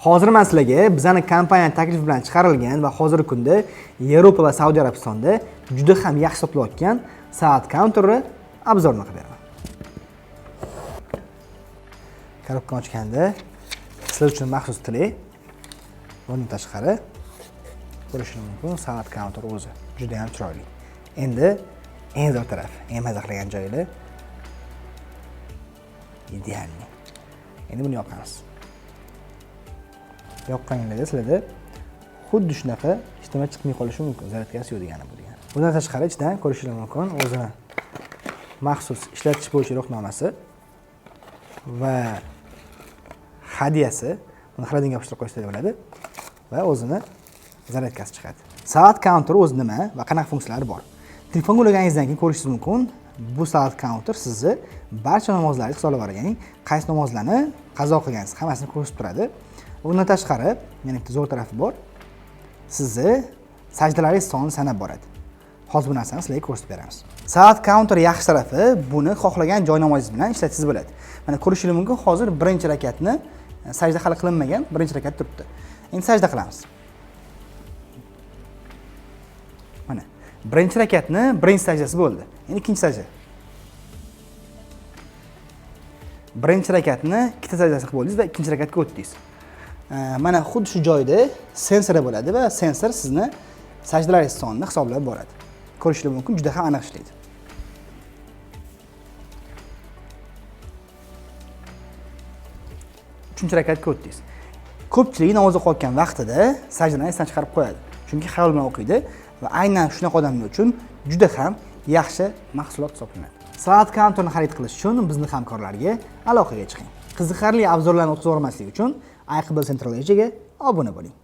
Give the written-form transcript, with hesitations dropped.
Hozir men sizlarga bizning kompaniya taklifi bilan chiqarilgan va hozirgi kunda Yevropa va Saudiya Arabistonida juda ham yaxshi sotilayotgan soat counteri obzorini qilib beraman. Korobkani ochganda sizlar uchun maxsus tili bundan tashqari ko'rishingiz mumkin. Soat counteri o'zi juda ham chiroyli. Endi eng zo'r taraf, eng maza qilgan joyi idealni. Endi buni yoqamiz. Yoqqaningizda sizlarda xuddi shunaqa ishlama chiqmay qolishi mumkin. Zaryadkasi yo'q degani bu degani. Bundan tashqari ichdan ko'rishingiz mumkin o'zini maxsus ishlatish bo'yicha ruxnomasi va hadyasi. Buni xaridinga yopishtirib qo'yishsa bo'ladi va o'zini zaryadkasi chiqadi. Soat counteri o'zi nima va qanaqa funksiyalari bor? Telefonga ulanganingizdan keyin ko'rishingiz mumkin. Bu soat counter sizni barcha namozlaringiz hisoblab oladi. Ya'ni qaysi namozlarni qazo qilganingiz hammasini ko'rsatib turadi. Bundan tashqari, yana bitta zo'r tarafi bor. Sizni sajdalaringiz sonini sanab boradi. Hozir bu narsani sizlarga ko'rsatib beramiz. Soat counter yaxshi tarafi, buni xohlagan joy namozingiz bilan ishlatishingiz bo'ladi. Mana ko'rishingiz mumkin, hozir birinchi rakatni sajda hali qilinmagan, birinchi rakat turibdi. Endi sajda qilamiz. Mana birinchi rakatni birinchi sajdasi bo'ldi. Endi ikkinchi sajda. Birinchi rakatni ikkita sajdasi qilib bo'ldingiz va ikkinchi rakatga o'tdingiz. Mana xuddi shu joyda sensor bo'ladi va sensor sizni sajdalaringiz sonini hisoblab boradi. Ko'rishingiz mumkin, juda ham aniq ishlaydi. Uchinchi rakatga o'tdingiz. Ko'pchilik namoz o'qiyotgan vaqtida sajdalarni esdan chiqarib qo'yadi. Chunki xayol bilan o'qiydi va aynan shunaqa odamlar uchun juda ham yaxshi mahsulot hisoblanadi. Soat counterni xarid qilish uchun bizning hamkorlarga aloqaga chiqing. Qiziqarli obzorlarni o'tkazib olmaslik uchun iQBL Central Asia'ga obuna bo'ling.